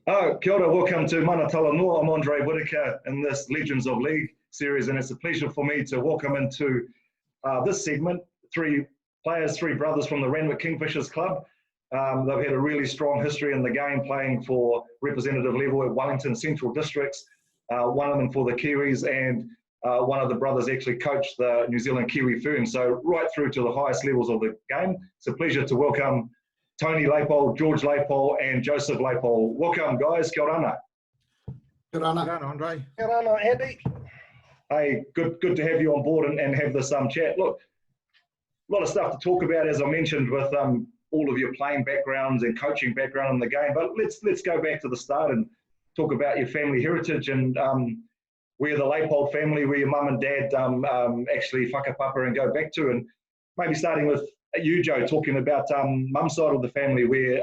Oh, kia ora, welcome to Mana Talanoa. I'm Andre Whitaker in this Legends of League series, and it's a pleasure for me to welcome into this segment three players, three brothers from the Randwick Kingfishers club. They've had a really strong history in the game, playing for representative level at Wellington Central Districts, one of them for the Kiwis, and one of the brothers actually coached the New Zealand Kiwi Ferns, so right through to the highest levels of the game. It's a pleasure to welcome Tony Lajpold, George Lajpold, and Josef Lajpold. Welcome, guys. Kia ora. Kia ora. Kia ora, Andre. Kia ora, Andy. Hey, good to have you on board and have this chat. Look, a lot of stuff to talk about, as I mentioned, with all of your playing backgrounds and coaching background in the game. But let's go back to the start and talk about your family heritage and where the Lajpold family, where your mum and dad actually whakapapa and go back to, and maybe starting with you, Joe, talking about mum's side of the family, where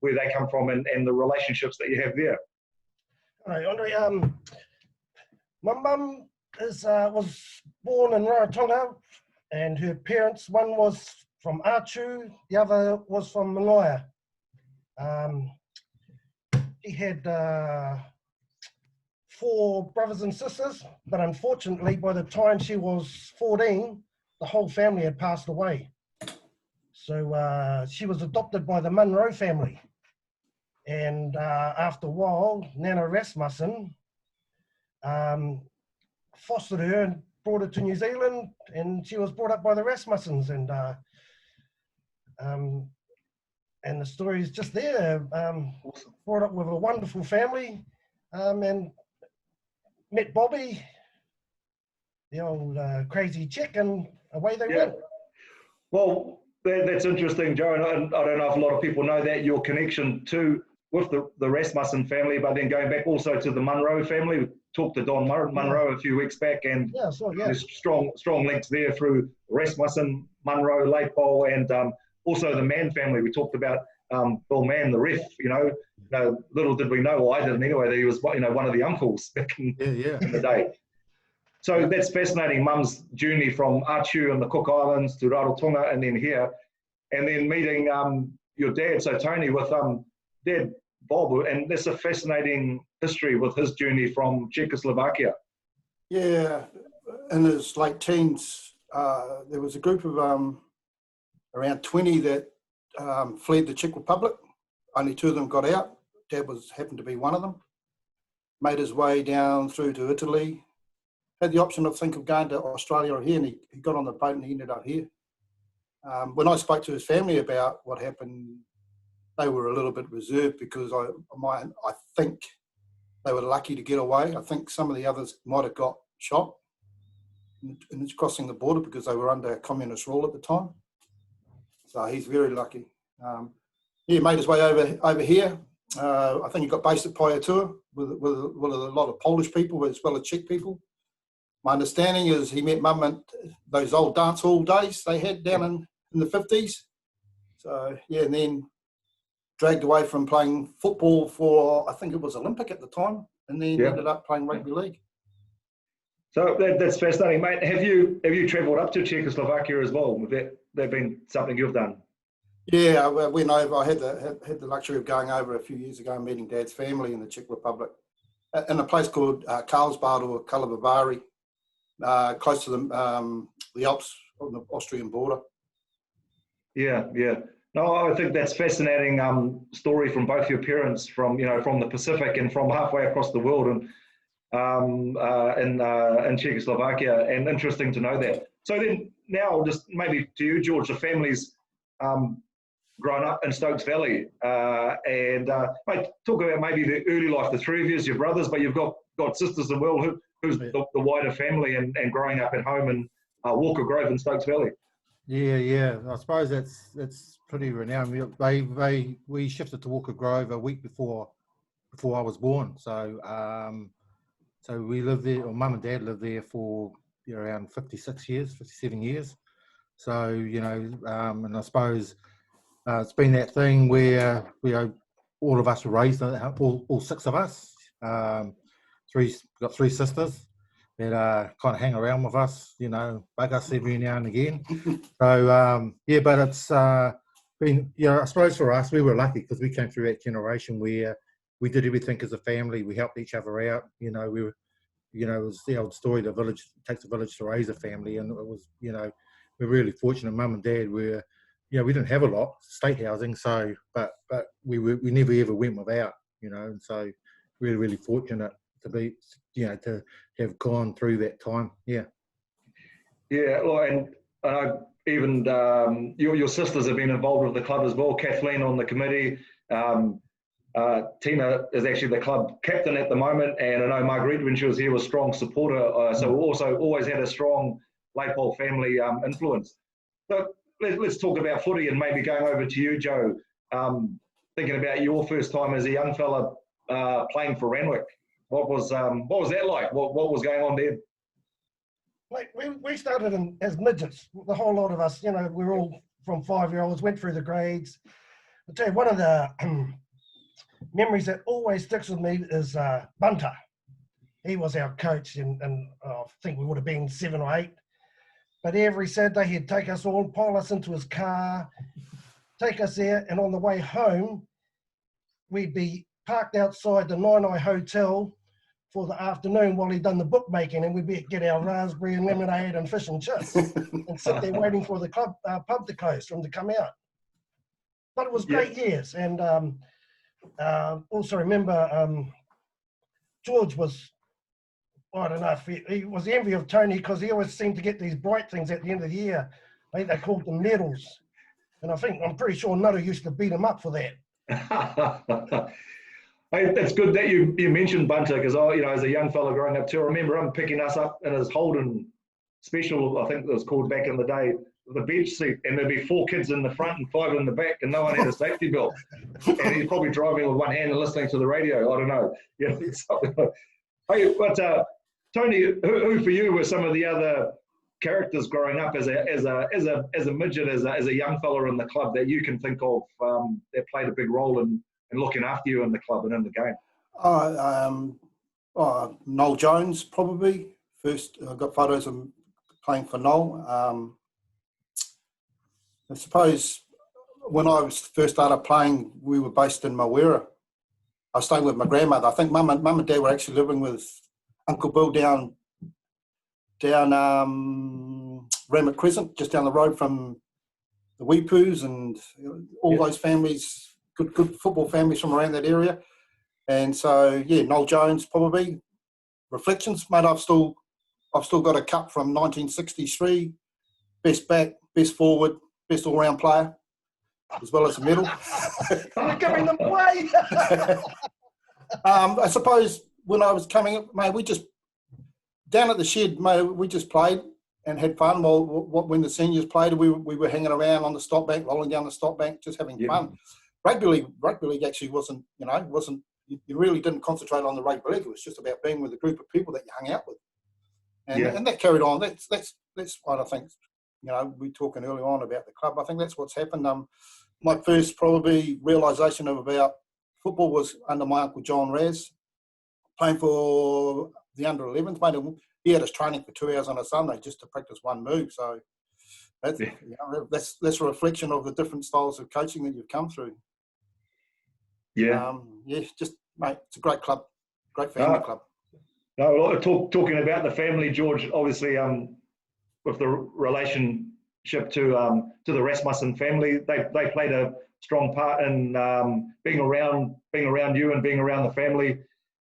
they come from and the relationships that you have there. All right, Andre. My mum was born in Rarotonga, and her parents, one was from Achu, the other was from Māori. She had 4 brothers and sisters, but unfortunately, by the time she was 14, the whole family had passed away. So she was adopted by the Munro family. And after a while, Nana Rasmussen fostered her and brought her to New Zealand, and she was brought up by the Rasmussens. And the story is just there. Brought up with a wonderful family, and met Bobby, the old crazy chick, and away they went. Well, that's interesting, Joe, and I don't know if a lot of people know that, your connection with the Rasmussen family, but then going back also to the Munro family. We talked to Don Munro a few weeks back, and there's strong links there through Rasmussen, Munro, Lajpold, and also the Mann family. We talked about Bill Mann, the ref. Little did we know, well, I didn't anyway, that he was one of the uncles back in the day. So that's fascinating, Mum's journey from Achu and the Cook Islands to Rarotonga and then here, and then meeting your dad, so Tony, with Dad Bob, and that's a fascinating history with his journey from Czechoslovakia. Yeah, in his late teens, there was a group of around 20 that fled the Czech Republic. Only 2 of them got out. Dad happened to be one of them. Made his way down through to Italy. Had the option of going to Australia or here, and he got on the boat and he ended up here. When I spoke to his family about what happened, they were a little bit reserved because I think they were lucky to get away. I think some of the others might have got shot in crossing the border because they were under communist rule at the time. So he's very lucky. He made his way over here. I think he got based at Payatua with a lot of Polish people as well as Czech people. My understanding is he met Mum at those old dance hall days they had down in the 50s. So, yeah, and then dragged away from playing football for, I think it was Olympic at the time, and then ended up playing rugby league. So that's fascinating, mate. Have you travelled up to Czechoslovakia as well? Has that been something you've done? Yeah, I went over. I had the luxury of going over a few years ago and meeting Dad's family in the Czech Republic, in a place called Karlsbad or Kalabavari, close to the Alps on the Austrian border. Yeah. No, I think that's fascinating story from both your parents, from the Pacific and from halfway across the world, and in Czechoslovakia, and interesting to know that. So then now, just maybe to you, George, the family's grown up in Stokes Valley, and mate, talk about maybe the early life, the 3 of you as your brothers, but you've got sisters as well. Who's the wider family and growing up at home in Walker Grove in Stokes Valley? Yeah. I suppose that's pretty renowned. We shifted to Walker Grove a week before I was born. So we lived there, or Mum and Dad lived there for around 57 years. So and I suppose it's been that thing where all of us were raised, all 6 of us. We've got 3 sisters that kind of hang around with us, bug us every now and again. So, but it's been, I suppose for us, we were lucky because we came through that generation where we did everything as a family. We helped each other out. You know, we were, you know, it was the old story, the village, it takes a village to raise a family. And it was, you know, we're really fortunate. Mum and Dad were, you know, we didn't have a lot, state housing, so, but we never ever went without, you know, and so really, really fortunate to be, you know, to have gone through that time. Yeah. Yeah, well, and even your sisters have been involved with the club as well. Kathleen on the committee. Tina is actually the club captain at the moment, and I know Marguerite, when she was here, was a strong supporter. So we also always had a strong Lajpold family influence. So let's talk about footy, and maybe going over to you, Joe. Thinking about your first time as a young fella playing for Randwick, what was that like? What was going on there? Like we started as midgets, the whole lot of us. You know, we were all from 5-year-olds, went through the grades. I'll tell you, one of the memories that always sticks with me is Bunter. He was our coach, and I think we would have been 7 or 8. But every Saturday he'd take us all, pile us into his car, take us there, and on the way home, we'd be parked outside the Nine Hotel for the afternoon while he'd done the bookmaking, and we'd get our raspberry and lemonade and fish and chips and sit there waiting for the club pub to close for him to come out. But it was great years, and also remember George was, I don't know if he was the envy of Tony, because he always seemed to get these bright things at the end of the year. I think they called them medals, and I'm pretty sure Nutter used to beat him up for that. Hey, it's good that you mentioned Bunter, because as a young fella growing up too, I remember him picking us up in his Holden Special, I think it was called back in the day, the bench seat, and there'd be 4 kids in the front and 5 in the back, and no one had a safety belt. And he's probably driving with one hand and listening to the radio. I don't know. Yeah. Hey, but Tony, who for you were some of the other characters growing up as a midget, as a young fella in the club that you can think of that played a big role in looking after you in the club and in the game? Noel Jones, probably. First, I got photos of him playing for Noel. I suppose when I first started playing, we were based in Mawera. I stayed with my grandmother. I think Mum and Dad were actually living with Uncle Bill down Randwick Crescent, just down the road from the Weepoos and all those families. Good football families from around that area. And so, Noel Jones probably. Reflections, mate, I've still got a cup from 1963. Best back, best forward, best all-round player, as well as a medal. You're giving them away! I suppose when I was coming up, mate, we just, down at the shed, mate, we just played and had fun. When the seniors played, we were hanging around on the stop bank, rolling down the stop bank, just having fun. Rugby league actually wasn't, you really didn't concentrate on the rugby league. It was just about being with a group of people that you hung out with. And that carried on. That's what I think, we're talking early on about the club. I think that's what's happened. My first probably realisation about football was under my Uncle John Raz, playing for the under-11s. Mate, he had us training for 2 hours on a Sunday just to practice one move. So that's a reflection of the different styles of coaching that you've come through. Just, mate, it's a great club, great family club. No, talking about the family, George, obviously with the relationship to the Rasmussen family, they played a strong part in being around you and being around the family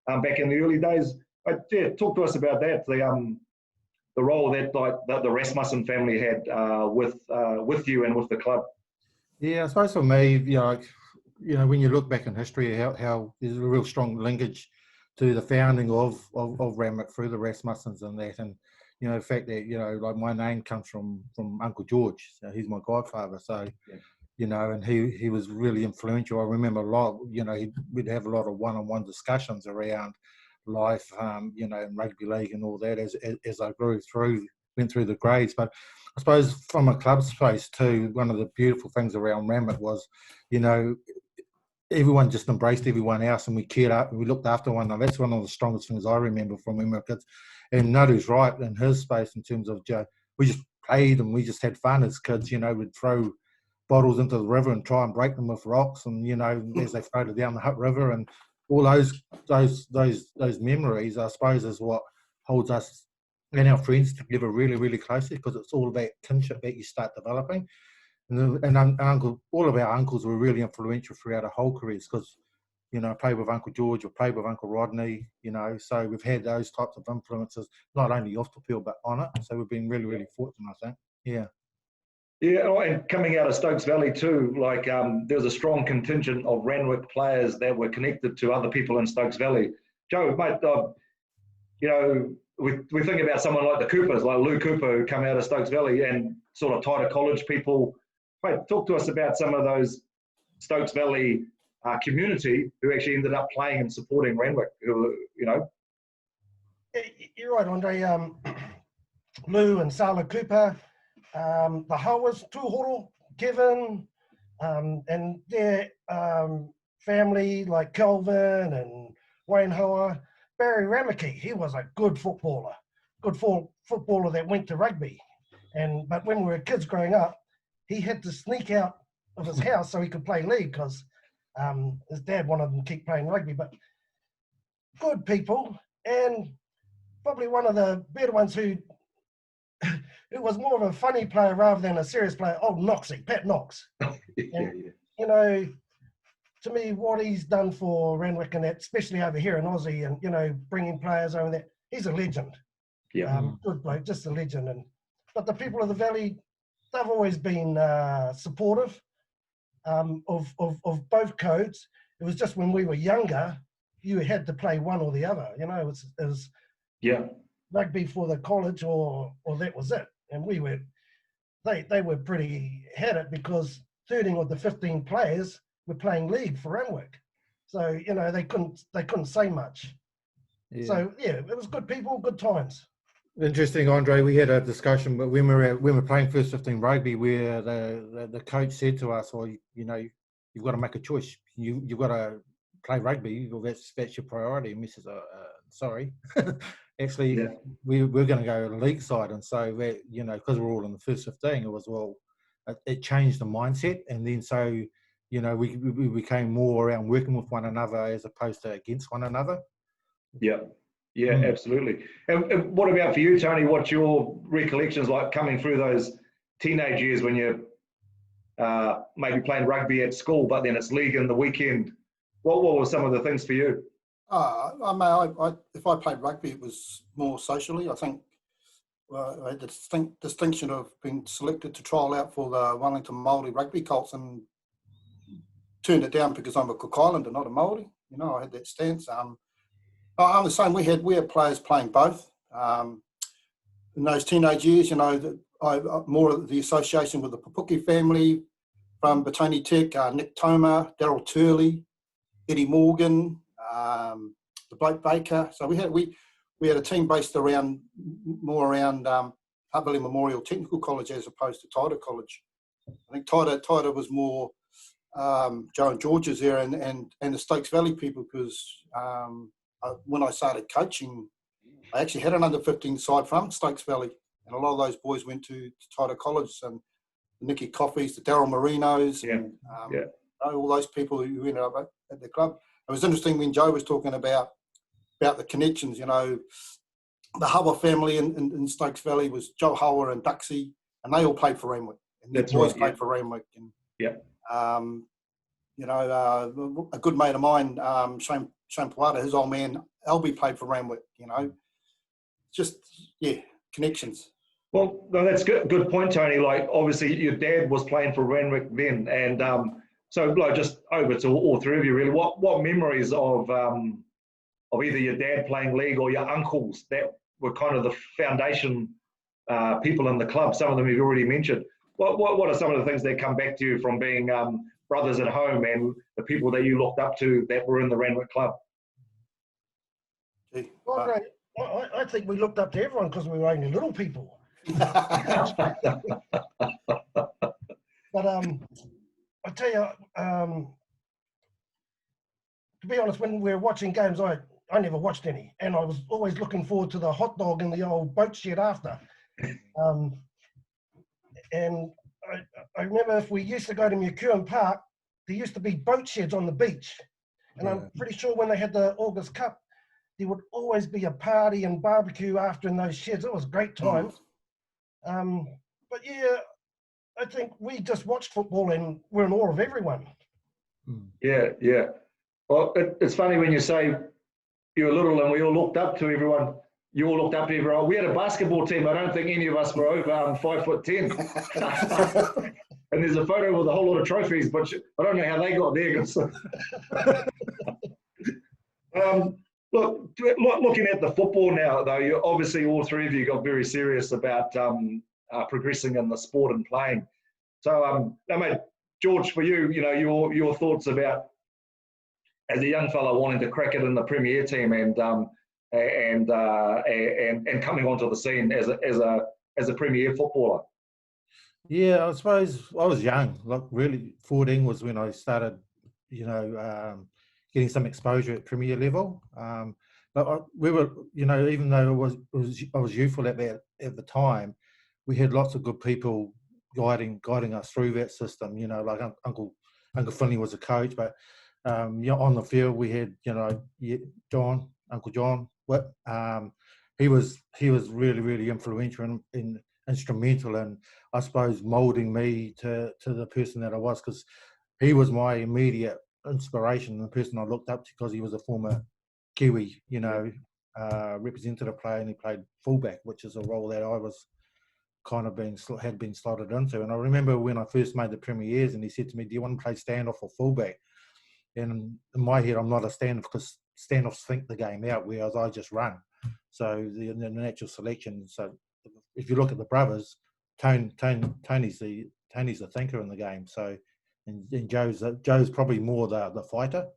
back in the early days. But talk to us about that, the role that the Rasmussen family had with you and with the club. Yeah, I suppose for me, when you look back in history, how there's a real strong linkage to the founding of Randwick through the Rasmussens and that, and the fact that like my name comes from Uncle George, so he's my godfather. So and he was really influential. I remember a lot. We'd have a lot of one-on-one discussions around life, in rugby league and all that as I went through the grades. But I suppose from a club space too, one of the beautiful things around Randwick was, everyone just embraced everyone else, and we cared up and we looked after one another. That's one of the strongest things I remember from when we were kids. And Nadu's right in his space in terms of we just played and we just had fun as kids. We'd throw bottles into the river and try and break them with rocks, and as they floated down the Hutt River, and all those memories, I suppose, is what holds us and our friends together really, really closely, because it's all that kinship that you start developing. And uncle, all of our uncles were really influential throughout our whole careers, because, you know, I played with Uncle George, I played with Uncle Rodney, you know, so we've had those types of influences, not only off the field, but on it. So we've been really, really fortunate, I think. Yeah. Yeah, oh, and coming out of Stokes Valley too, like there was a strong contingent of Randwick players that were connected to other people in Stokes Valley. Joe, mate, you know, we think about someone like the Coopers, like Lou Cooper, who come out of Stokes Valley, and sort of Taita College people. Mate, talk to us about some of those Stokes Valley community who actually ended up playing and supporting Randwick, who, you know. Yeah, you're right, Andre. Lou and Sala Cooper, the Howers, Tuhoro, Kevin, and their family like Kelvin and Wayne Hoa. Barry Ramaki, he was a good footballer, footballer that went to rugby. But when we were kids growing up, he had to sneak out of his house so he could play league, because his dad wanted him to keep playing rugby. But good people, and probably one of the better ones who was more of a funny player rather than a serious player. Oh, Knoxie, Pat Knox. Yeah. You know, to me, what he's done for Randwick and that, especially over here in Aussie, and, you know, bringing players over there, he's a legend. Yeah. Good bloke, just a legend. But the people of the Valley, they've always been supportive of both codes. It was just when we were younger, you had to play one or the other. You know, it was Yeah. rugby for the college, or that was it. And they were pretty had it, because 13 of the 15 players were playing league for Randwick. So, you know, they couldn't say much. Yeah. So yeah, it was good people, good times. Interesting, Andre. We had a discussion, but when we were playing first 15 rugby, where the coach said to us, "Well, you know, you've got to make a choice. You've got to play rugby. Well, that's your priority." And we said, "Sorry, actually, Yeah. we're going to go to the league side." And so that, you know, because we're all in the first 15, it was, well, it changed the mindset, and then so, you know, we became more around working with one another as opposed to against one another. Yeah. Yeah, absolutely. And what about for you, Tony? What's your recollections like coming through those teenage years when you're maybe playing rugby at school, but then it's league in the weekend? What were some of the things for you? If I played rugby, it was more socially. I think I had the distinction of being selected to trial out for the Wellington Māori Rugby Colts, and turned it down because I'm a Cook Islander, not a Māori. You know, I had that stance. I'm the same. We had players playing both. In those teenage years, you know, I more of the association with the Papuki family from Batoni Tech, Nick Toma, Daryl Turley, Eddie Morgan, the Blake Baker. So we had a team based more around Hutt Valley Memorial Technical College as opposed to Taita College. I think Taita was more Joe and George's there, and the Stokes Valley people, because when I started coaching, I actually had an under-15 side from Stokes Valley, and a lot of those boys went to Taita College, and the Nicky Coffees, the Daryl Marinos, and all those people who ended up at the club. It was interesting when Joe was talking about the connections. You know, the Hawa family in Stokes Valley was Joe Hawa and Duxie, and they all played for Randwick, and the boys played for Randwick. And, you know, a good mate of mine, Shane Puata, his old man, Albie, played for Randwick, you know. Just, connections. Well, no, that's good point, Tony. Like, obviously, your dad was playing for Randwick then, and so, like, just over to all three of you, really. What memories of either your dad playing league or your uncles that were kind of the foundation people in the club? Some of them you've already mentioned. What are some of the things that come back to you from being brothers at home and the people that you looked up to that were in the Randwick club? Well, I think we looked up to everyone because we were only little people. But I tell you, to be honest, when we were watching games, I never watched any, and I was always looking forward to the hot dog in the old boat shed after. And I remember if we used to go to Mukuan Park, there used to be boat sheds on the beach, And I'm pretty sure when they had the August Cup, there would always be a party and barbecue after in those sheds. It was great times. But yeah, I think we just watched football and we're in awe of everyone. Yeah, yeah. Well, it's funny when you say you were little and we all looked up to everyone. You all looked up to everyone. We had a basketball team. I don't think any of us were over 5'10". And there's a photo with a whole lot of trophies, but I don't know how they got there. Look, looking at the football now, though, you obviously all three of you got very serious about progressing in the sport and playing. So, mate, George, for you, your thoughts about as a young fella wanting to crack it in the Premier team and coming onto the scene as a Premier footballer. Yeah, I suppose I was young. Like really, 14 was when I started, getting some exposure at Premier level. But we were, even though I was youthful at the time, we had lots of good people guiding us through that system. Like Uncle Finley was a coach, but on the field we had Uncle John. He was really, really influential and instrumental in, I suppose, moulding me to the person that I was, because he was my immediate inspiration, the person I looked up to, because he was a former Kiwi, representative player, and he played fullback, which is a role that I was kind of had been slotted into. And I remember when I first made the Premiers, and he said to me, "Do you want to play standoff or fullback?" And in my head, I'm not a standoff, because standoffs think the game out, whereas I just run. So the natural selection. So if you look at the brothers, Tony's the thinker in the game. So, and Joe's probably more the fighter.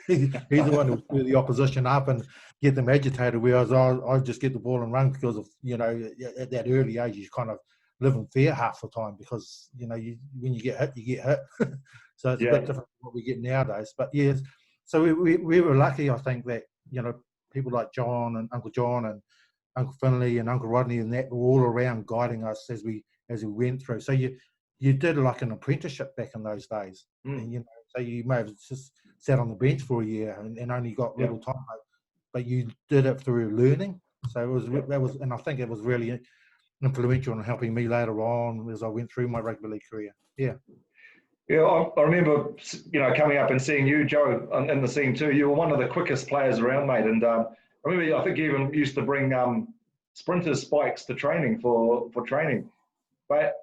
He's the one who will stir the opposition up and get them agitated, whereas I just get the ball and run, because of at that early age you kind of live in fear half the time, because when you get hit, you get hit. So it's a bit different from what we get nowadays. But yes, so we were lucky, I think, that people like John and Uncle John and Uncle Finley and Uncle Rodney and that were all around guiding us as we went through. So you did like an apprenticeship back in those days, and so you may have just sat on the bench for a year and only got little time, but you did it through learning. So that was, and I think it was really influential in helping me later on as I went through my rugby league career. Yeah. Yeah, I remember, coming up and seeing you, Joe, in the scene too. You were one of the quickest players around, mate. And I remember, I think you even used to bring sprinters spikes to training for training. But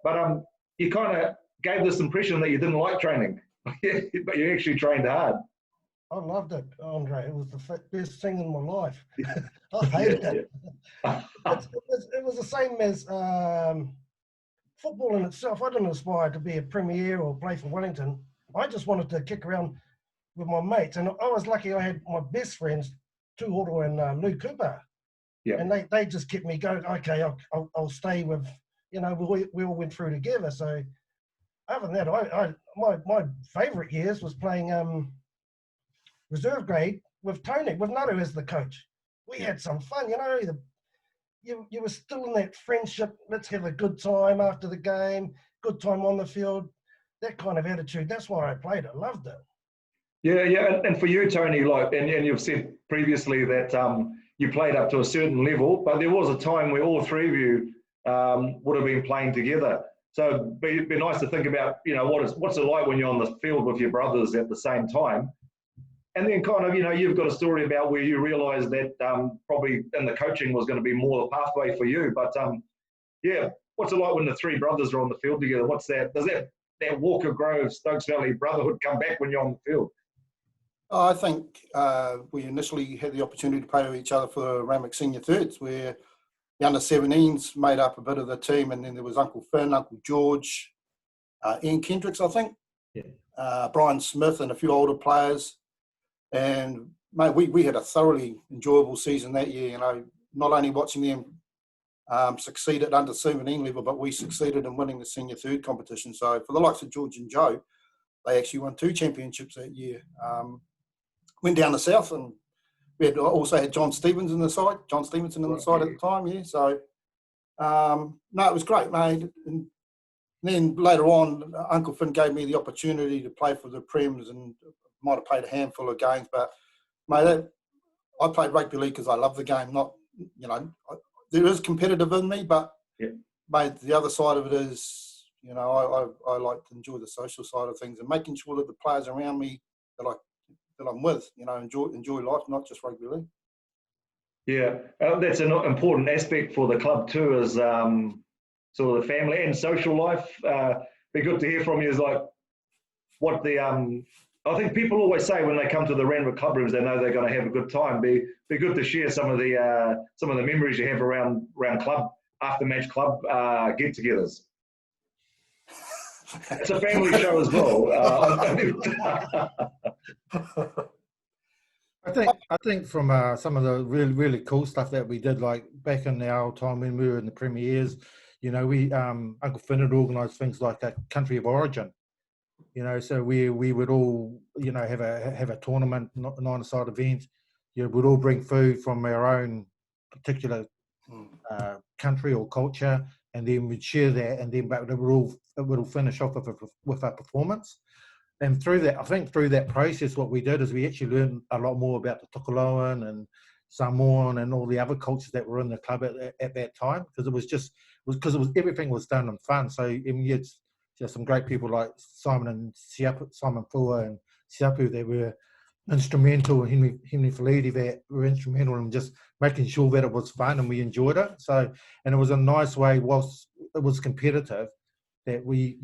you kind of gave this impression that you didn't like training, but you actually trained hard. I loved it, Andre. It was the best thing in my life. I hated it. It was the same as football in itself. I didn't aspire to be a Premier or play for Wellington. I just wanted to kick around with my mates. And I was lucky I had my best friends, Tuhoro and Lou Cooper. Yeah. And they just kept me going. Okay, I'll stay with, we all went through together. So other than that, my favourite years was playing reserve grade with Tony, with Naru as the coach. We had some fun, you were still in that friendship. Let's have a good time after the game, good time on the field, that kind of attitude. That's why I played it. Loved it. Yeah. And for you, Tony, and you've said previously that you played up to a certain level, but there was a time where all three of you would have been playing together. So it'd be nice to think about, what's it like when you're on the field with your brothers at the same time. And then kind of, you've got a story about where you realised that probably in the coaching was going to be more the pathway for you. But, what's it like when the three brothers are on the field together? What's that? Does that Walker Grove, Stokes Valley brotherhood come back when you're on the field? I think we initially had the opportunity to play with each other for Randwick Senior Thirds, where the under-17s made up a bit of the team, and then there was Uncle Finn, Uncle George, Ian Kendricks, I think, Brian Smith and a few older players. And mate, we had a thoroughly enjoyable season that year. Not only watching them succeed at under-17 level, but we succeeded in winning the senior third competition. So for the likes of George and Joe, they actually won 2 championships that year. Went down the south, and we also had John Stevenson in the side at the time. Yeah, so no, it was great, mate. And then later on, Uncle Finn gave me the opportunity to play for the Prems, and might have played a handful of games, but mate, I played rugby league because I love the game. Not, there is competitive in me, but mate, the other side of it is, I like to enjoy the social side of things and making sure that the players around me that I'm with, enjoy life, not just rugby league. Yeah, that's an important aspect for the club too, is sort of the family and social life. Be good to hear from you. Is like what the I think people always say when they come to the Randwick club rooms, they know they're going to have a good time. Be good to share some of the memories you have around club after match club get-togethers. It's a family show as well. I think from some of the really cool stuff that we did, like back in our time when we were in the Premiers, we Uncle Finn had organised things like a country of origin. So we would all have a tournament, nine-a-side event. We'd all bring food from our own particular country or culture, and then we'd share that, and then but it would all finish off with a performance. And through that process, what we did is we actually learned a lot more about the Talanoa and Samoan and all the other cultures that were in the club at that time, because everything was done in fun. So it's just some great people like Simon Fua and Siapu that were instrumental, Henry Falidi that were instrumental in just making sure that it was fun and we enjoyed it. So, and it was a nice way, whilst it was competitive, that we,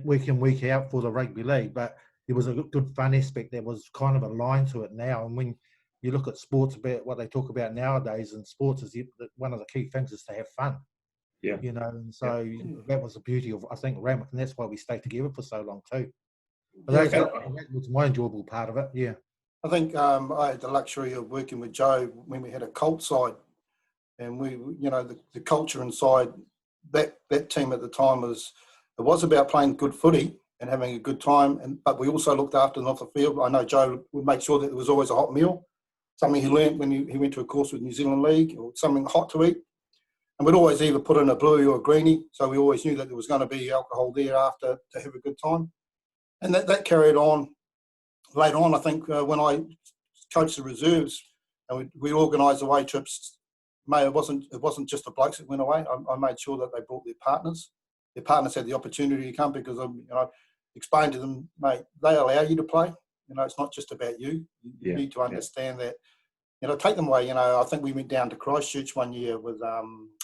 week in, week out for the rugby league, but there was a good fun aspect that was kind of aligned to it now. And when you look at sports, about what they talk about nowadays in sports is one of the key things is to have fun. Yeah. And so that was the beauty of, I think, Randwick, and that's why we stayed together for so long too. But that was my enjoyable part of it, yeah. I think I had the luxury of working with Joe when we had a cult side, and we, the culture inside that team at the time was about playing good footy and having a good time, but we also looked after them off the field. I know Joe would make sure that there was always a hot meal, something he learnt when he went to a course with New Zealand League, or something hot to eat. And we'd always either put in a bluey or a greenie, so we always knew that there was going to be alcohol there after to have a good time. And that carried on. Later on, I think when I coached the reserves and we organised away trips, mate, it wasn't just the blokes that went away. I made sure that they brought their partners. Their partners had the opportunity to come, because I explained to them, mate, they allow you to play. It's not just about you. You need to understand that. Take them away. I think we went down to Christchurch one year with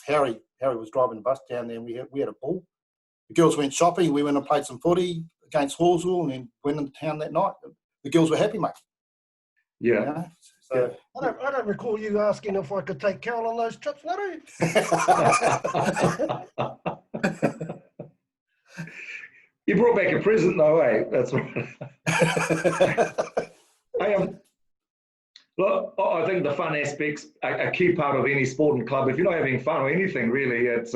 Harry. Harry was driving the bus down there, and we had a ball. The girls went shopping. We went and played some footy against Hawesville, and then went into town that night. The girls were happy, mate. Yeah. So I don't recall you asking if I could take Carol on those trips, no? You brought back a present though, eh? That's right. Look, I think the fun aspect's a key part of any sporting club. If you're not having fun or anything, really, it's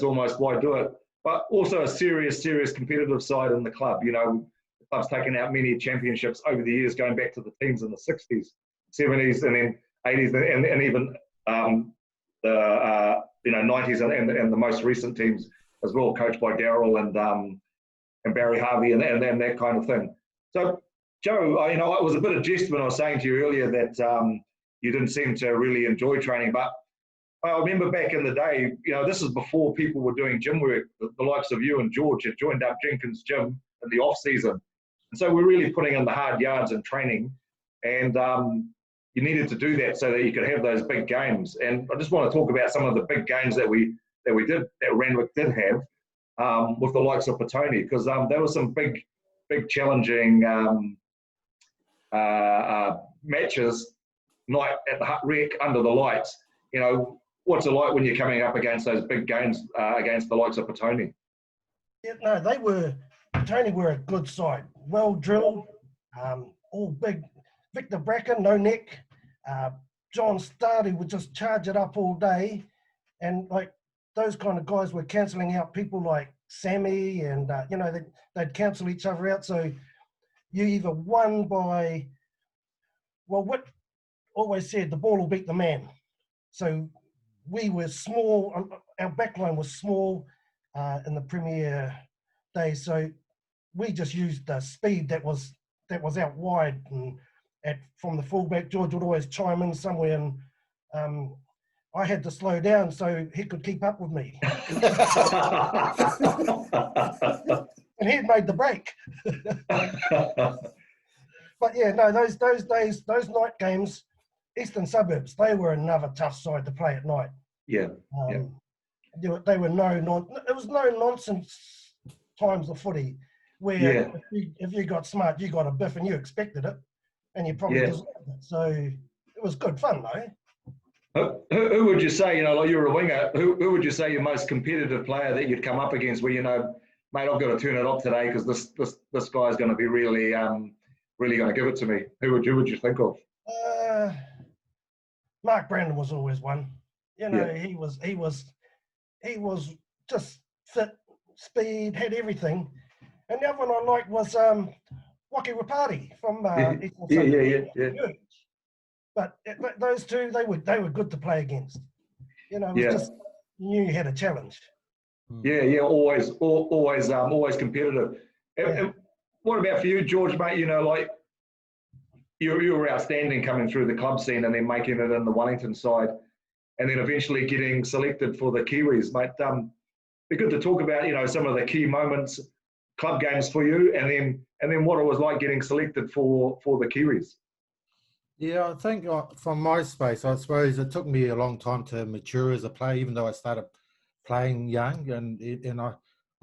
almost why do it. But also a serious competitive side in the club. The club's taken out many championships over the years, going back to the teams in the 60s, 70s, and then 80s, and even the 90s and the most recent teams as well, coached by Daryl and Barry Harvey and that kind of thing. So, Joe, it was a bit of jest when I was saying to you earlier that you didn't seem to really enjoy training, but I remember back in the day, this is before people were doing gym work. The likes of you and George had joined up Jenkins Gym in the off season, and so we're really putting in the hard yards and training, and you needed to do that so that you could have those big games. And I just want to talk about some of the big games that Randwick did have with the likes of Petone, because there were some big challenging matches, night at the Hut Rec under the lights. What's it like when you're coming up against those big games against the likes of Petone? Yeah, no, Petone were a good side, well drilled, all big. Victor Bracken, no neck. John Stardy would just charge it up all day, and like those kind of guys were cancelling out people like Sammy, and they'd cancel each other out. So you either won by, well, what always said, the ball will beat the man. So we were small. Our backline was small in the Premier days. So we just used the speed that was out wide, and from the fullback, George would always chime in somewhere, and I had to slow down so he could keep up with me. And he'd made the break. But yeah, no, those days, those night games, Eastern Suburbs, they were another tough side to play at night. Yeah. They were it was no nonsense times of footy where if you got smart, you got a biff and you expected it, and you probably deserved it. So it was good fun, though. Who would you say, like you're a winger, who would you say your most competitive player that you'd come up against where, mate, I've got to turn it up today because this guy's going to be really going to give it to me? Who would you think of? Mark Brandon was always one. He was just fit, speed, had everything. And the other one I liked was Waki Rapati from Eastern Suburbs. But those two, they were good to play against. It was just, you knew you had a challenge. Yeah, always competitive. And what about for you, George, mate? Like you were outstanding coming through the club scene and then making it in the Wellington side, and then eventually getting selected for the Kiwis, mate. Be good to talk about, some of the key moments, club games for you, and then what it was like getting selected for the Kiwis. Yeah, I think from my space, I suppose it took me a long time to mature as a player, even though I started playing young. And I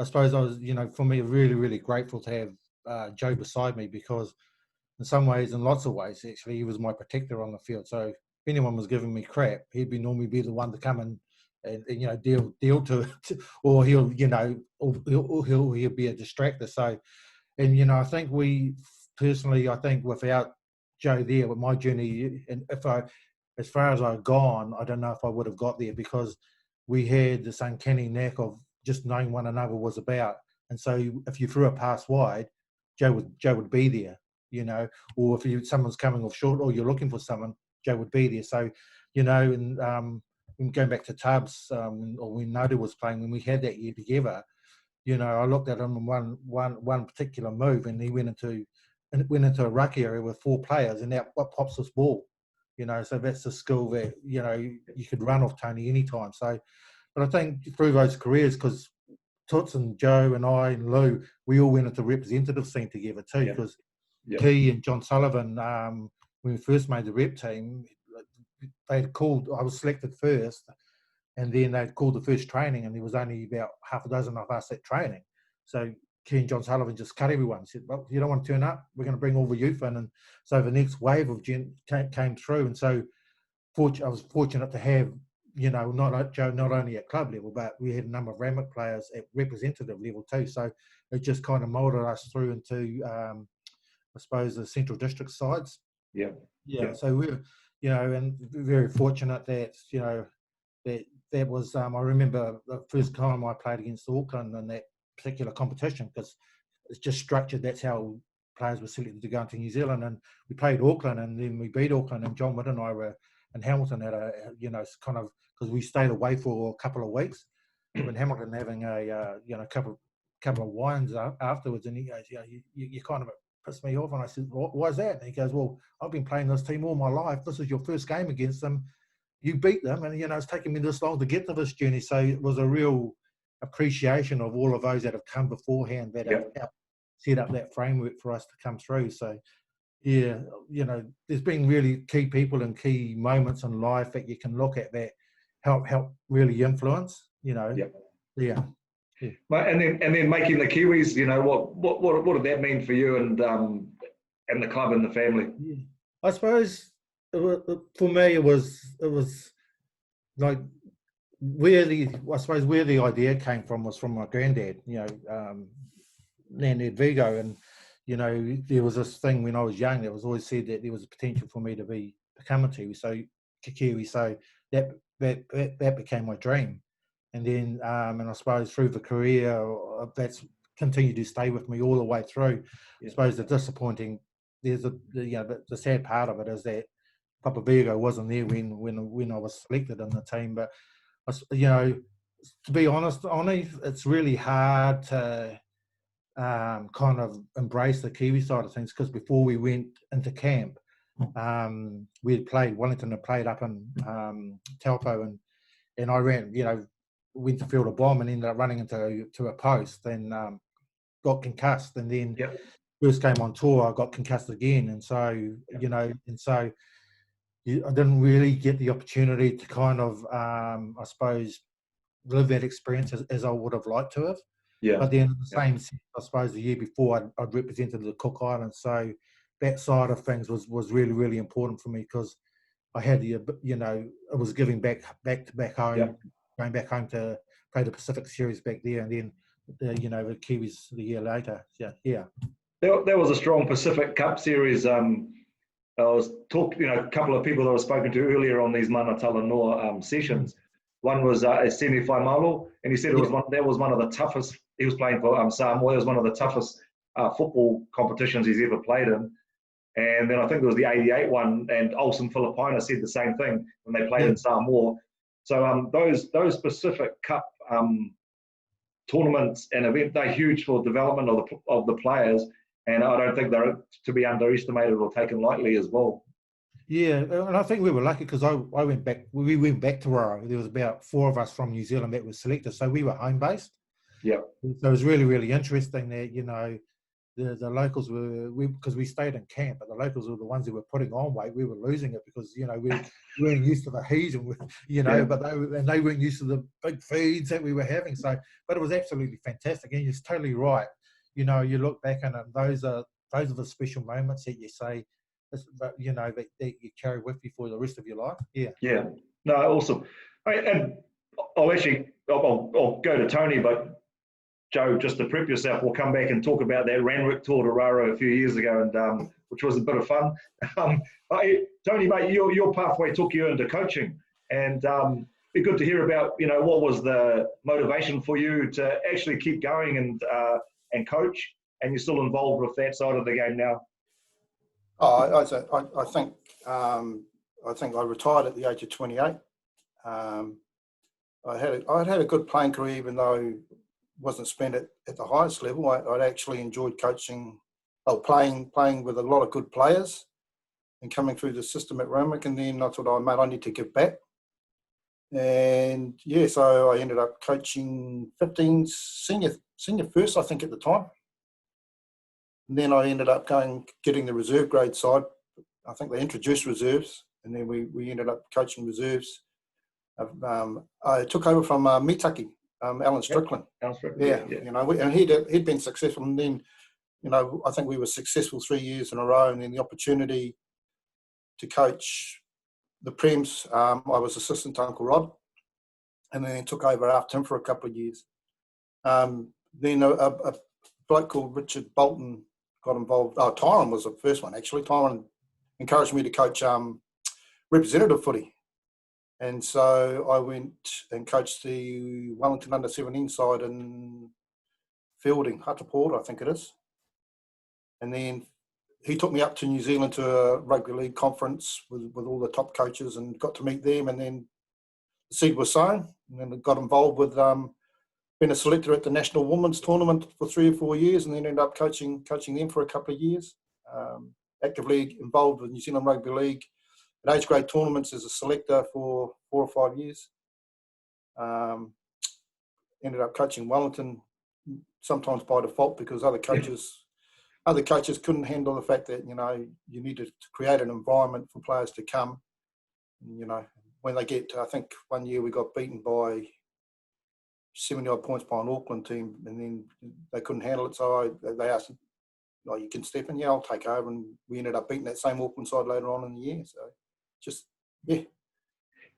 suppose I was, for me, really, really grateful to have Joe beside me, because in some ways, in lots of ways, actually, he was my protector on the field. So if anyone was giving me crap, he'd normally be the one to come and deal to it, or he'll be a distractor. So, and I think I think without Joe there with my journey, and as far as I'd gone, I don't know if I would have got there, because we had this uncanny knack of just knowing one another was about. And so if you threw a pass wide, Joe would be there, or if someone's coming off short or you're looking for someone, Joe would be there. So, and going back to Tubbs, or when Noda was playing, when we had that year together, I looked at him in one particular move, and he went into a ruck area with 4 players, and out what pops this ball, so that's the skill that, you could run off Tony anytime. So, but I think through those careers, because Toots and Joe and I and Lou, we all went into the representative scene together too, because Key and John Sullivan, when we first made the rep team, they'd called, I was selected first, and then they'd called the first training, and there was only about half a dozen of us at training. So Key and John Sullivan just cut everyone. Said, well, if you don't want to turn up, we're going to bring all the youth in. And so the next wave of came through. And so I was fortunate to have, not only at club level, but we had a number of Randwick players at representative level too. So it just kind of moulded us through into, I suppose, the Central District sides. Yeah. So we're, and very fortunate that, that was, I remember the first time I played against Auckland in that particular competition, because it's just structured. That's how players were selected to go into New Zealand, and we played Auckland, and then we beat Auckland, and John Witt and I were in Hamilton at a, kind of, because we stayed away for a couple of weeks, in Hamilton having a, couple of wines afterwards, and he goes, you kind of pissed me off, and I said, why is that? And he goes, well, I've been playing this team all my life. This is your first game against them. You beat them, and it's taken me this long to get to this journey. So it was a real appreciation of all of those that have come beforehand that have helped set up that framework for us to come through. So there's been really key people and key moments in life that you can look at that help really influence. And then making the Kiwis, what did that mean for you and the club and the family? I suppose for me it was like where the idea came from was from my granddad, Ned Vigo, and there was this thing when I was young that was always said that there was a potential for me to become a Kiwi, so that became my dream. And then and I suppose through the career that's continued to stay with me all the way through. I suppose the disappointing, the sad part of it is that Papa Vigo wasn't there when I was selected in the team. But to be honest, it's really hard to kind of embrace the Kiwi side of things, because before we went into camp, we had played, Wellington had played up in Taupo, and I ran, went to field a bomb and ended up running into a post and got concussed, and then first came on tour, I got concussed again, and so I didn't really get the opportunity to kind of, I suppose, live that experience as I would have liked to have. Yeah. But then in the same sense, I suppose the year before I'd represented the Cook Islands, so that side of things was really, really important for me, because I had it was giving back home, going back home to play the Pacific Series back there, and then the Kiwis the year later. Yeah. There was a strong Pacific Cup series. I was talking, a couple of people that I was spoken to earlier on these Mana Talanoa sessions. One was Semi Faimalo, and he said that was one of the toughest. He was playing for Samoa. It was one of the toughest football competitions he's ever played in. And then I think there was the '88 one, and Olsen Filipina said the same thing when they played in Samoa. So those Pacific Cup tournaments and events, they're huge for development of the players, and I don't think they're to be underestimated or taken lightly as well. Yeah, and I think we were lucky, because we went back to Raro. There was about 4 of us from New Zealand that were selected, so we were home based. Yeah. So it was really, really interesting that, the locals were, because we stayed in camp, but the locals were the ones who were putting on weight. We were losing it because, we weren't used to the heat, and, but they weren't used to the big feeds that we were having. So, but it was absolutely fantastic. And you're totally right. You look back and those are the special moments that you say, that you carry with you for the rest of your life. Yeah. No, awesome. And I'll go to Tony, but Joe, just to prep yourself, we'll come back and talk about that Randwick tour to Raro a few years ago, and which was a bit of fun. Tony, mate, your pathway took you into coaching, and it'd be good to hear about what was the motivation for you to actually keep going and coach, and you're still involved with that side of the game now. I think I retired at the age of 28. I had a good playing career, even though it wasn't spent at the highest level. I'd actually enjoyed coaching, playing with a lot of good players, and coming through the system at Randwick. And then I thought, I need to give back. And so I ended up coaching 15 senior first, I think, at the time. And then I ended up getting the reserve grade side. I think they introduced reserves, and then we ended up coaching reserves. I took over from Mitaki, Alan Strickland. Alan Strickland. And he'd been successful. And then, I think we were successful 3 years in a row. And then the opportunity to coach the Prems, I was assistant to Uncle Rod, and then took over after him for a couple of years. Then a bloke called Richard Bolton got involved. Tyron was the first one, actually. Tyron encouraged me to coach representative footy. And so I went and coached the Wellington under-17 side in Fielding, Hataport, I think it is. And then he took me up to New Zealand to a rugby league conference with all the top coaches, and got to meet them. And then the seed was sown, and then got involved with being a selector at the National Women's Tournament for 3 or 4 years, and then ended up coaching them for a couple of years. Actively involved with New Zealand Rugby League at age grade tournaments as a selector for 4 or 5 years. Ended up coaching Wellington, sometimes by default, because other coaches couldn't handle the fact that you needed to create an environment for players to come. When they get, I think one year we got beaten by 70-odd points by an Auckland team, and then they couldn't handle it. So they asked, you can step in? Yeah, I'll take over. And we ended up beating that same Auckland side later on in the year. So just, yeah.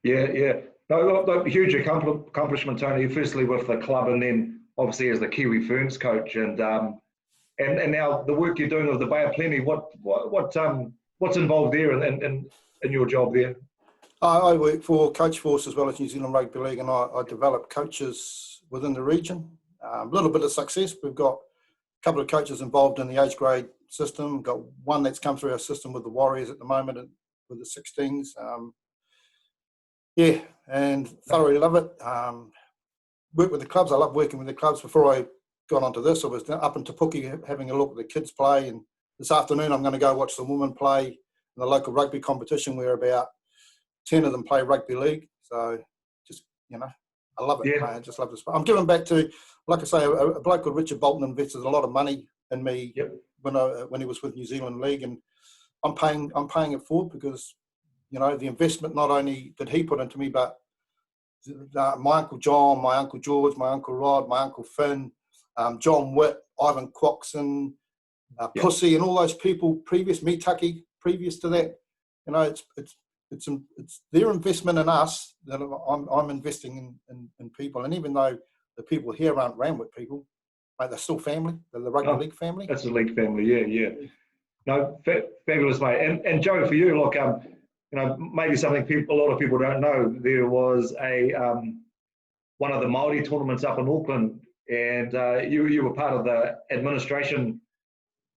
Yeah. No, huge accomplishment, Tony, firstly with the club, and then obviously as the Kiwi Ferns coach. And now the work you're doing with the Bay of Plenty, what's involved there in your job there? I work for Coach Force as well as New Zealand Rugby League, and I develop coaches within the region. A little bit of success. We've got a couple of coaches involved in the age grade system. We've got one that's come through our system with the Warriors at the moment, with the 16s. And thoroughly love it. Work with the clubs. I love working with the clubs. Before I got onto this. I was up in Te Puke having a look at the kids play, and this afternoon I'm going to go watch the women play in the local rugby competition where about 10 of them play rugby league. So just, you know, I love it. Yeah. I just love this. I'm giving back to, like I say, a bloke called Richard Bolton invested a lot of money in me when he was with New Zealand League, and I'm paying it forward because, you know, the investment not only did he put into me, but my Uncle John, my Uncle George, my Uncle Rod, my Uncle Finn, John Witt, Ivan Quoxon, Pussy, and all those people previous to that. You know, it's their investment in us that I'm investing in people. And even though the people here aren't Randwick people, mate, they're still family. They're the rugby league family. That's the league family, yeah. No, fabulous, mate. And Joe, for you, look, you know, maybe something a lot of people don't know. There was one of the Māori tournaments up in Auckland, and you were part of the administration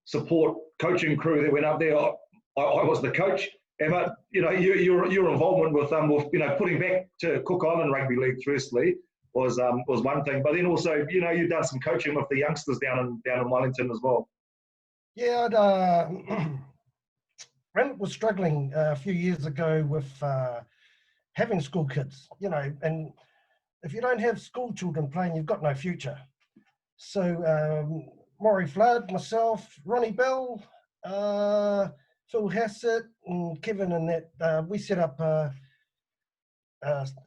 support coaching crew that went up there. I was the coach, and you know, your involvement with you know, putting back to Cook Island Rugby League firstly was one thing, but then also, you know, you've done some coaching with the youngsters down in Wellington as well. Yeah, Randwick was struggling a few years ago with having school kids, you know, and if you don't have school children playing, you've got no future. So Maury Flood, myself, Ronnie Bell, Phil Hassett, and Kevin, and that we set up.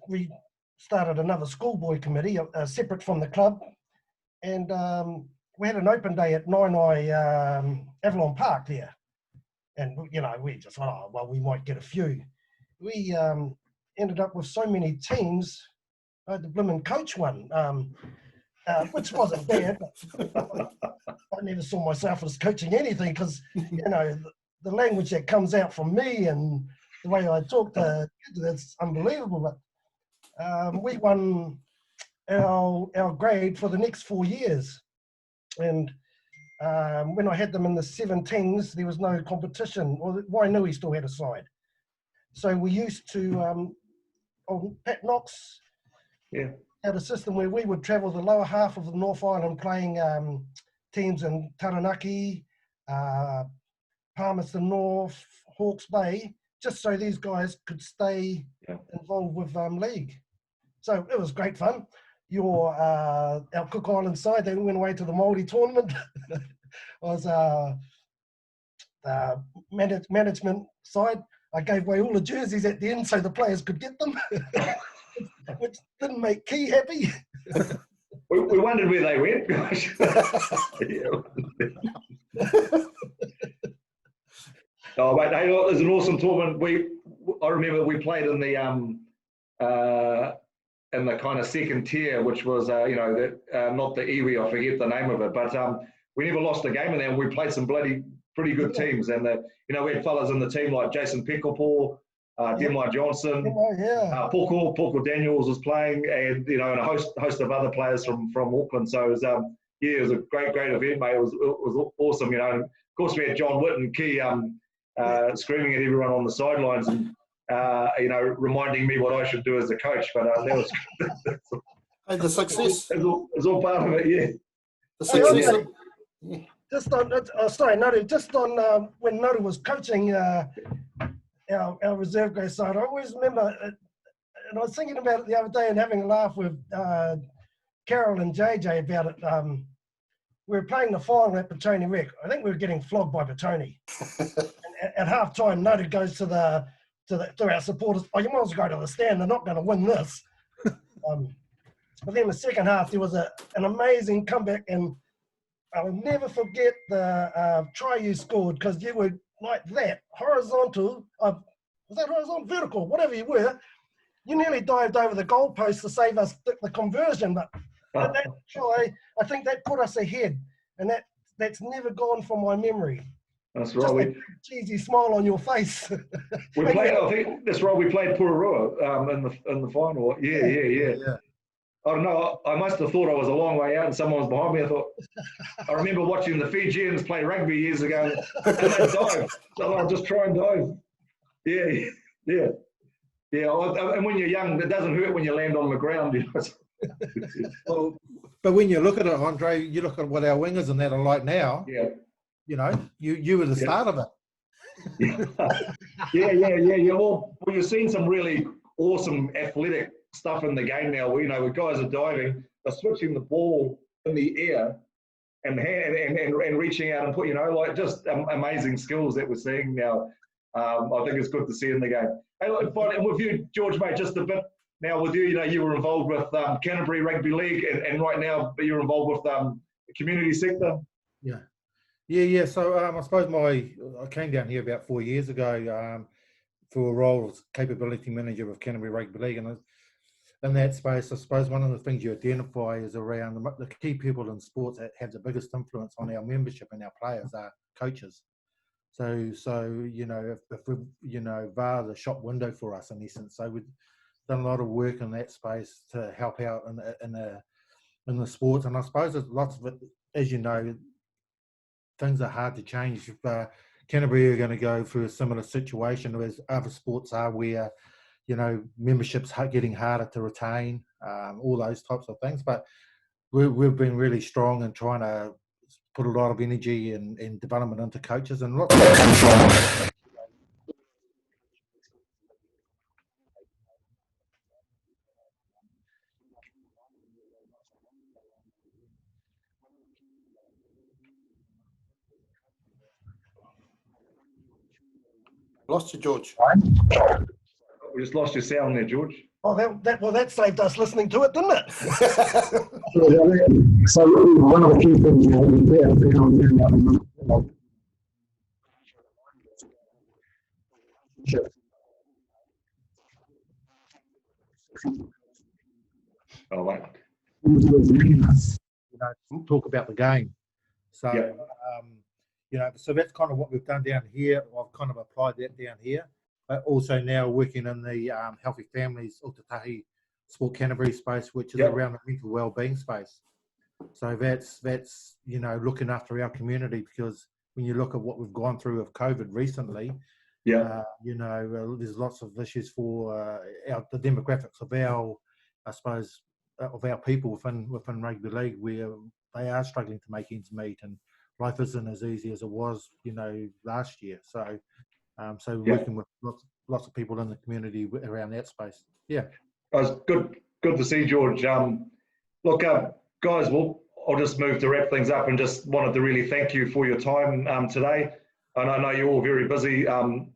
We started another schoolboy committee, separate from the club, and we had an open day at Nainai Avalon Park there. And, you know, we just, we might get a few. We ended up with so many teams. I had the blimmin' coach one, which wasn't bad. I never saw myself as coaching anything because, you know, the language that comes out from me and the way I talk to kids, that's unbelievable. But we won our grade for the next 4 years. And when I had them in the 17s, there was no competition. Well, Wainui still had a side. So we used to, Pat Knox had a system where we would travel the lower half of the North Island playing teams in Taranaki, Palmerston North, Hawke's Bay, just so these guys could stay involved with league. So it was great fun. Our Cook Island side, they went away to the Māori tournament. Was management side. I gave away all the jerseys at the end so the players could get them, which didn't make Key happy. We wondered where they went. Gosh. Oh, mate, hey, it was an awesome tournament. I remember we played in the kind of second tier, which was you know, not the iwi, I forget the name of it, but we never lost a game in there. And we played some pretty good teams, and you know, we had fellas in the team like Jason Pekapo, Demai Johnson, Poko Daniels was playing, and you know, and a host of other players from Auckland. So it was it was a great event, mate. It was awesome, you know. And of course, we had John Witt and Key screaming at everyone on the sidelines and you know, reminding me what I should do as a coach. But that was hey, the success. It was all part of it, yeah. The success. Just on, Naru, just on when Naru was coaching our reserve grade side, I always remember, and I was thinking about it the other day and having a laugh with Carol and JJ about it. We were playing the final at Petone Rec. I think we were getting flogged by Petone. At half time, Naru goes to our supporters, oh, you might as well go to the stand, they're not going to win this. But then the second half, there was an amazing comeback, and I'll never forget the try you scored, because you were like that, horizontal, was that horizontal? Vertical, whatever you were. You nearly dived over the goalpost to save us the conversion, but that try, I think that put us ahead, and that's never gone from my memory. That's right. Just a cheesy smile on your face. We played. I think that's right. We played Purarua in the final. Yeah. I don't know. I must have thought I was a long way out and someone was behind me. I remember watching the Fijians play rugby years ago and they dive. So I'll just try and dive. Yeah. And when you're young, it doesn't hurt when you land on the ground. You know? Well, but when you look at it, Andre, you look at what our wingers and that are like now. Yeah. You know, you were the start of it. Yeah. Well, you've seen some really awesome athletic stuff in the game now. Where, where guys are diving, they're switching the ball in the air and reaching out and put, like just amazing skills that we're seeing now. I think it's good to see in the game. Hey, look, and with you, George, mate, just a bit now with you. You were involved with Canterbury Rugby League, and right now you're involved with the community sector. Yeah. So I suppose I came down here about 4 years ago for a role as capability manager of Canterbury Rugby League, and in that space, I suppose one of the things you identify is around the key people in sports that have the biggest influence on our membership and our players are coaches. So if we VAR the shop window for us in essence. So we've done a lot of work in that space to help out in the sports, and I suppose there's lots of it, as you know, things are hard to change. Canterbury are going to go through a similar situation as other sports are, where memberships are getting harder to retain, all those types of things. But we've been really strong in trying to put a lot of energy and development into coaches, and lots of that comes from Lost you, George. We just lost your sound there, George. Oh, that saved us listening to it, didn't it? So one of the key things Oh, mate. talk about the game. So so that's kind of what we've done down here. I've kind of applied that down here, but also now working in the Healthy Families Ōtautahi Sport Canterbury space, which is around the mental wellbeing space. So that's looking after our community, because when you look at what we've gone through with COVID recently, there's lots of issues for the demographics of our people within rugby league, where they are struggling to make ends meet, and life isn't as easy as it was, last year. So, working with lots of people in the community around that space. Yeah. It was good to see, George. Look, guys, I'll just move to wrap things up, and just wanted to really thank you for your time today. And I know you're all very busy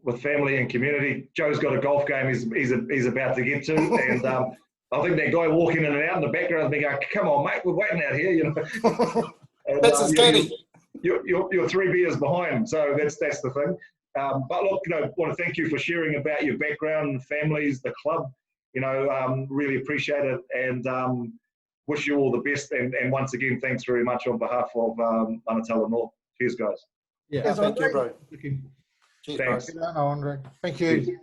with family and community. Joe's got a golf game he's about to get to, and I think that guy walking in and out in the background thinking, "Come on, mate, we're waiting out here." And, That's his caddy. You're 3 beers behind, so that's the thing. But look, want to thank you for sharing about your background, families, the club. Really appreciate it, and wish you all the best. And once again, thanks very much on behalf of Talanoa. Cheers, guys. Yeah. Thank you, bro. Cheers, Thanks. Andre. Thank you. Cheers.